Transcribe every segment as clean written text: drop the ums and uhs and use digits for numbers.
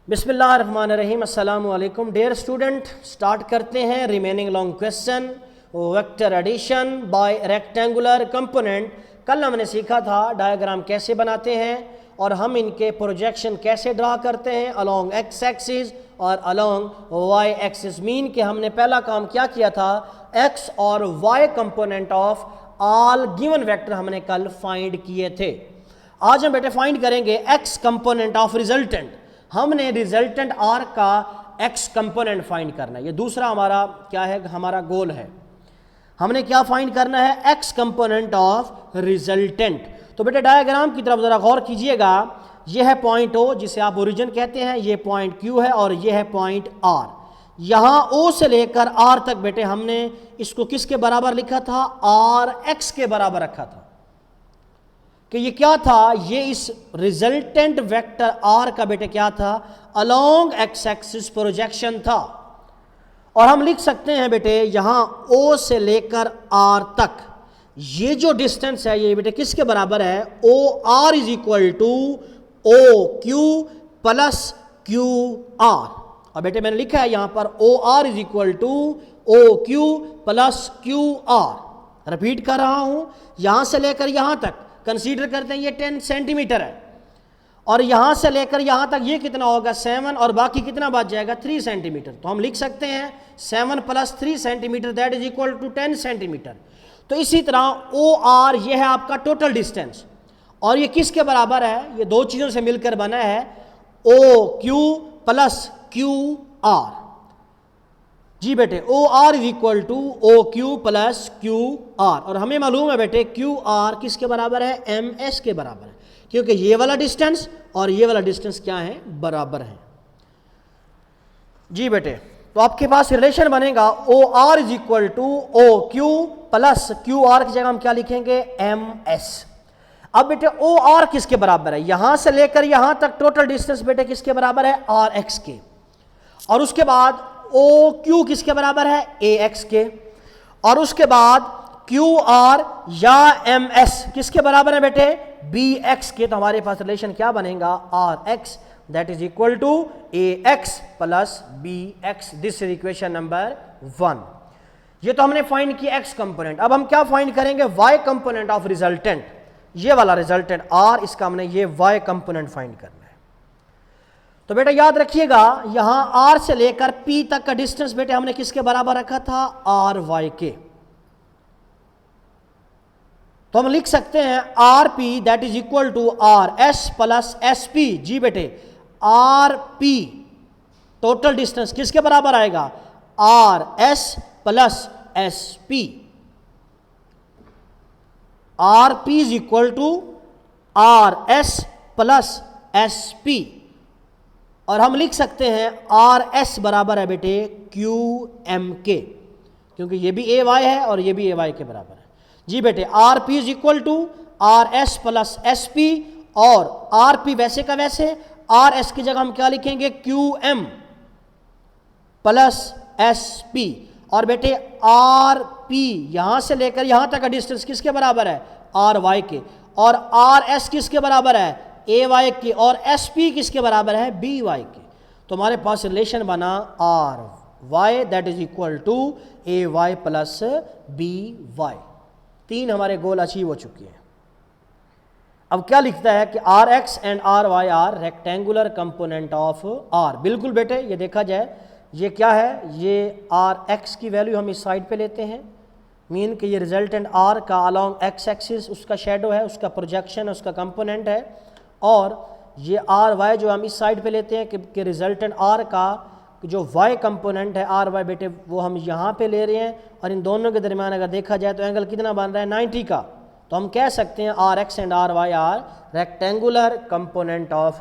बिस्मिल्लाहिर्रहमानिर्रहीम। अस्सलामु अलैकुम डियर स्टूडेंट। स्टार्ट करते हैं remaining long question vector addition by rectangular component. कल हमने सीखा था डायग्राम कैसे बनाते हैं और हम इनके प्रोजेक्शन कैसे ड्रा करते हैं अलोंग एक्स एक्सिस और अलोंग वाई एक्सिस। मीन के हमने पहला काम क्या किया था, एक्स और Y component of all given vector हमने कल फाइंड किए थे। आज हम बेटे फाइंड करेंगे एक्स कंपोनेंट ऑफ रिजल्टेंट। हमने रिजल्टेंट आर का एक्स कंपोनेंट फाइंड करना है। ये दूसरा हमारा क्या है, हमारा गोल है। हमने क्या फाइंड करना है, एक्स कंपोनेंट ऑफ रिजल्टेंट। तो बेटे डायग्राम की तरफ जरा गौर कीजिएगा। यह है पॉइंट ओ जिसे आप ओरिजिन कहते हैं, ये पॉइंट क्यू है और ये है पॉइंट आर। यहां ओ से लेकर आर तक बेटे हमने इसको किसके बराबर लिखा था, आर एक्स के बराबर रखा था कि ये क्या था, ये इस रिजल्टेंट वेक्टर आर का बेटे क्या था, अलोंग एक्स एक्सिस प्रोजेक्शन था। और हम लिख सकते हैं बेटे यहां ओ से लेकर आर तक ये जो डिस्टेंस है ये बेटे किसके बराबर है, O R is equal to O Q plus Q R. और बेटे मैंने लिखा है यहां पर O R is equal to O Q plus Q R. Repeat कर रहा हूं, यहां से लेकर यहां तक कंसीडर करते हैं ये 10 सेंटीमीटर है और यहां से लेकर यहां तक ये कितना होगा 7 और बाकी कितना बच जाएगा 3 सेंटीमीटर। तो हम लिख सकते हैं 7 plus 3 centimetre that is equal to 10 centimetre. तो इसी तरह ओ आर ये है आपका टोटल डिस्टेंस और ये किसके बराबर है, ये दो चीज़ों से मिलकर बना है, O Q plus Q R. जी बेटे O R is equal to O Q plus Q R. और हमें मालूम है बेटे क्यू आर किसके बराबर है, एम एस के बराबर है, क्योंकि ये वाला डिस्टेंस और ये वाला डिस्टेंस क्या है, बराबर है। जी बेटे तो आपके पास रिलेशन बनेगा O R is equal to O Q plus Q R की जगह हम क्या लिखेंगे, एम एस। अब बेटे ओ आर किसके बराबर है, यहां से लेकर यहां तक टोटल डिस्टेंस बेटे किसके बराबर है, आर एक्स के। और उसके बाद ओ क्यू किसके बराबर है, ए एक्स के। और उसके बाद क्यू आर या एम एस किसके बराबर है बेटे, बी एक्स के। तो हमारे पास रिलेशन क्या बनेगा, R X that is equal to A X plus B X. This is equation number 1। ये तो हमने फाइंड किया एक्स कंपोनेंट। अब हम क्या फाइंड करेंगे, वाई कंपोनेंट ऑफ रिजल्टेंट। ये वाला रिजल्टेंट आर, इसका हमने ये वाई कंपोनेंट फाइंड करना है। तो बेटा याद रखिएगा यहां आर से लेकर पी तक का डिस्टेंस बेटे हमने किसके बराबर रखा था, आर वाई के। तो हम लिख सकते हैं R P that is equal to R S plus S P. जी बेटे आर पी टोटल डिस्टेंस किसके बराबर आएगा, R S plus S P. R P is equal to R S plus S P. और हम लिख सकते हैं आर एस बराबर है बेटे क्यू एम के, क्योंकि ये भी ए वाई है और ये भी ए वाई के बराबर है। जी बेटे R P is equal to R S plus S P. और आर पी वैसे का वैसे, आर एस की जगह हम क्या लिखेंगे, Q M plus S P. और बेटे आर पी यहां से लेकर यहां तक का डिस्टेंस किसके बराबर है, आर वाई के। और आर एस किसके बराबर है, ए वाई के। और एस पी किसके बराबर है, बी वाई के। तो हमारे पास रिलेशन बना R Y that is equal to A Y plus B Y. 3 हमारे गोल अचीव हो चुके हैं। अब क्या लिखता है कि R X and R Y are rectangular component of R. बिल्कुल बेटे ये देखा जाए ये क्या है, ये आर एक्स की वैल्यू हम इस साइड पे लेते हैं। मीन कि ये रिजल्टेंट आर का अलोंग एक्स एक्सिस उसका शेडो है, उसका प्रोजेक्शन, उसका कंपोनेंट है। और ये आर वाई जो हम इस साइड पे लेते हैं कि रिजल्टेंट आर का जो वाई कंपोनेंट है आर वाई बेटे वो हम यहाँ पे ले रहे हैं। और इन दोनों के दरमियान अगर देखा जाए तो एंगल कितना बन रहा है, 90 का। तो हम कह सकते हैं R X and R Y are rectangular component of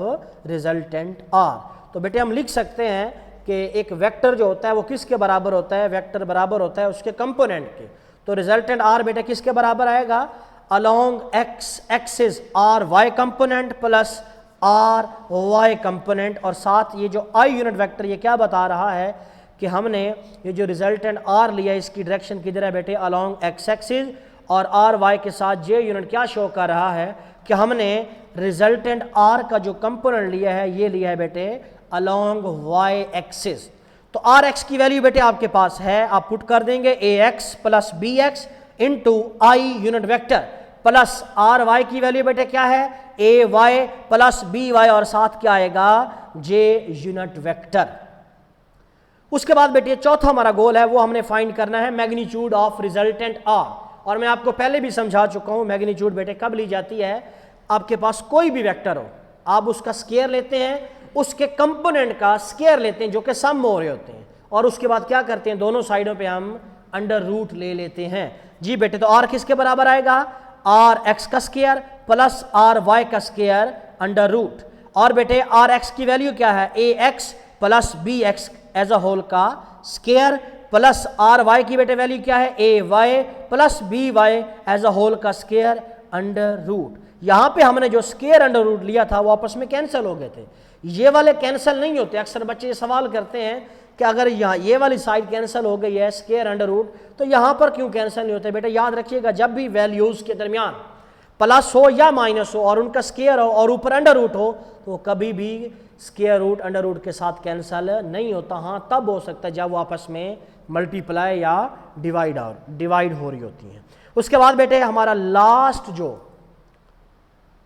resultant R. तो बेटे हम लिख सकते हैं कि एक वेक्टर जो होता है वो किसके बराबर होता है, वेक्टर बराबर होता है उसके कंपोनेंट के। तो रिजल्टेंट आर बेटे किसके बराबर आएगा, along X axis R Y component plus R Y component. और साथ ये जो आई यूनिट वेक्टर ये क्या बता रहा है कि हमने ये जो रिजल्टेंट आर लिया इसकी डायरेक्शन किधर है बेटे, अलोंग एक्स एक्सिस। और आर वाई के साथ जे यूनिट क्या शो कर रहा है कि हमने रिजल्टेंट आर का जो कंपोनेंट लिया है ये लिया है बेटे अलोंग वाई एक्सिस। तो आर एक्स की वैल्यू बेटे आपके पास है, आप पुट कर देंगे A X plus B X into I unit vector plus R Y की वैल्यू बेटे क्या है, A Y plus B Y और साथ क्या आएगा जे यूनिट वेक्टर। उसके बाद बेटे चौथा हमारा गोल है वो हमने फाइंड करना है मैग्नीट्यूड ऑफ रिजल्टेंट आर। और मैं आपको पहले भी समझा चुका हूं मैग्नीट्यूड बेटे कब ली जाती है, आपके पास कोई भी वेक्टर हो, आप उसका स्केयर लेते हैं, उसके कंपोनेंट का स्केयर लेते हैं जो कि सम हो रहे होते हैं, और उसके बाद क्या करते हैं दोनों साइडों पे हम अंडर रूट ले लेते हैं। जी बेटे, तो आर किसके बराबर आएगा, आर एक्स का स्केयर प्लस आर वाई का स्केयर अंडर रूट। और बेटे आर एक्स की वैल्यू क्या है, A X plus B X as a whole का स्केयर प्लस आर वाई की बेटे वैल्यू क्या है, A Y plus B Y as a whole का स्केयर अंडर रूट। यहां पे हमने जो स्केयर अंडर रूट लिया था वो आपस में कैंसिल हो गए थे, ये वाले कैंसिल नहीं होते। अक्सर बच्चे ये सवाल करते हैं कि अगर यहाँ ये वाली साइड कैंसिल हो गई है स्केयर अंडर रूट तो यहाँ पर क्यों कैंसिल नहीं होते। बेटा याद रखिएगा जब भी वैल्यूज के दरमियान प्लस हो या माइनस हो और उनका स्केयर हो और ऊपर अंडर रूट हो तो कभी भी स्केयर रूट अंडर रूट के साथ कैंसिल नहीं होता। हाँ तब हो सकता है जब वो आपस में मल्टीप्लाई या डिवाइड हो रही होती हैं। उसके बाद बेटे हमारा लास्ट जो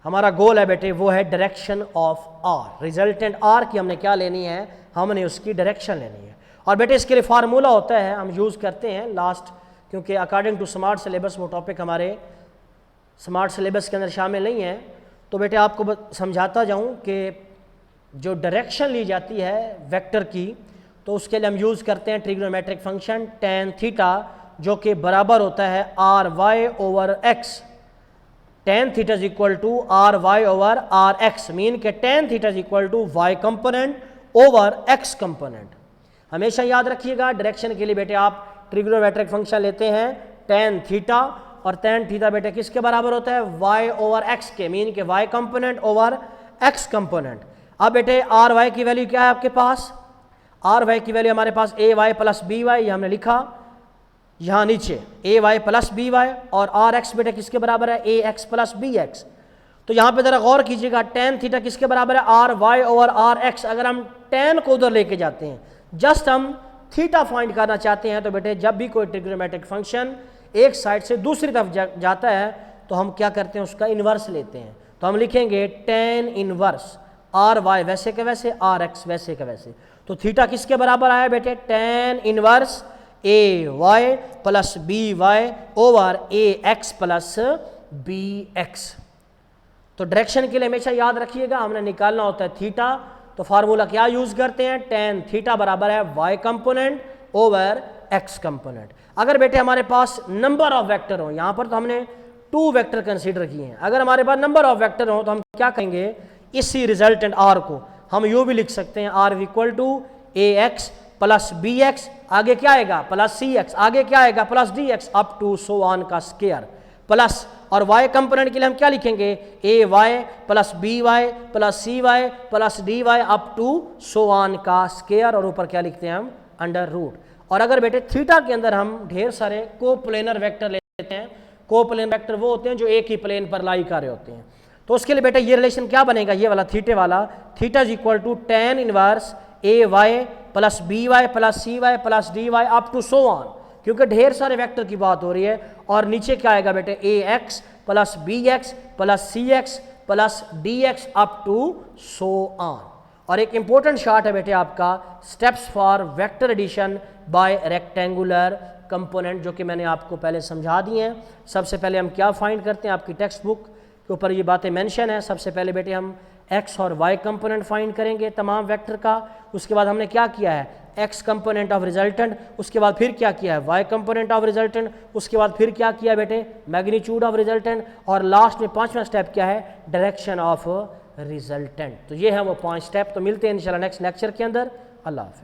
हमारा गोल है बेटे वो है direction of R. Resultant R की हमने क्या लेनी है, हमने उसकी डायरेक्शन लेनी है। और बेटे इसके लिए फार्मूला होता है, हम यूज़ करते हैं लास्ट, क्योंकि अकॉर्डिंग टू स्मार्ट सिलेबस वो टॉपिक हमारे स्मार्ट सिलेबस के अंदर शामिल नहीं है। तो बेटे आपको समझाता जाऊं कि जो डायरेक्शन ली जाती है वेक्टर की तो उसके लिए हम यूज़ करते हैं ट्रिग्नोमेट्रिक फंक्शन tan थीटा जो कि बराबर होता है R Y over X. tan theta is equal to R Y over R X, mean के tan theta is equal to Y component over X component. हमेशा याद रखिएगा डायरेक्शन के लिए बेटे आप ट्रिग्नोमेट्रिक फंक्शन लेते हैं tan थीटा, और tan थीटा बेटे किसके बराबर होता है, y ओवर x के, मीन के y component over x component. अब बेटे आर वाई की वैल्यू क्या है आपके पास, आर वाई की वैल्यू हमारे पास ए वाई प्लस बी वाई, ये हमने लिखा यहाँ नीचे ए वाई प्लस बी वाई, और आर एक्स बेटे किसके बराबर है, A X plus B X. तो यहाँ पे जरा गौर कीजिएगा tan थीटा किसके बराबर है, R Y over R X. अगर हम tan को उधर लेके जाते हैं, जस्ट हम थीटा फाइंड करना चाहते हैं, तो बेटे जब भी कोई ट्रिग्नोमेट्रिक फंक्शन एक साइड से दूसरी तरफ जाता है तो हम क्या करते हैं उसका इन्वर्स लेते हैं। तो हम लिखेंगे tan इन्वर्स आर वाई वैसे के वैसे, आर एक्स वैसे के वैसे। तो थीटा किसके बराबर आया बेटे, tan inverse A Y plus B Y over A X plus B X. तो डायरेक्शन के लिए हमेशा याद रखिएगा हमने निकालना होता है थीटा, तो फार्मूला क्या यूज करते हैं, tan थीटा बराबर है y component over x component. अगर बेटे हमारे पास नंबर ऑफ वेक्टर हो, यहाँ पर तो हमने 2 वेक्टर कंसीडर किए हैं, अगर हमारे पास नंबर ऑफ वेक्टर हो तो हम क्या कहेंगे, इसी रिजल्टेंट r को हम यूँ भी लिख सकते हैं r equal to A X plus B X, आगे क्या आएगा प्लस सी एक्स, आगे क्या आएगा plus D X up to so on का स्केयर प्लस। और y कंपोनेंट के लिए हम क्या लिखेंगे, A Y plus B Y plus C Y plus D Y up to so on का स्केयर, और ऊपर क्या लिखते हैं हम अंडर रूट। और अगर बेटे थीटा के अंदर हम ढेर सारे कोप्लेनर वेक्टर लेते हैं, कोप्लेनर वेक्टर वो होते हैं जो एक ही प्लेन पर लाई कर रहे होते हैं, तो उसके लिए बेटे ये रिलेशन क्या बनेगा, ये वाला थीटे वाला, theta is equal to tan inverse A Y plus B Y plus C Y plus D Y up to so on, क्योंकि ढेर सारे वेक्टर की बात हो रही है। और नीचे क्या आएगा बेटे, A X plus B X plus C X plus D X up to so on. और एक इंपॉर्टेंट शार्ट है बेटे आपका steps for vector addition by rectangular component, जो कि मैंने आपको पहले समझा दिए हैं। सबसे पहले हम क्या फाइंड करते हैं, आपकी टेक्स्ट बुक के ऊपर ये बातें मेंशन है। सबसे पहले बेटे हम x और y कंपोनेंट फाइंड करेंगे तमाम वेक्टर का, उसके बाद हमने क्या किया है x कंपोनेंट ऑफ रिजल्टेंट, उसके बाद फिर क्या किया है y कंपोनेंट ऑफ रिजल्टेंट, उसके बाद फिर क्या किया बेटे मैग्नीट्यूड ऑफ रिजल्टेंट, और लास्ट में 5वां स्टेप क्या है डायरेक्शन ऑफ रिजल्टेंट। तो ये है वो 5 स्टेप। तो मिलते हैं इंशाल्लाह नेक्स्ट लेक्चर के अंदर। अल्लाह हाफ़िज़।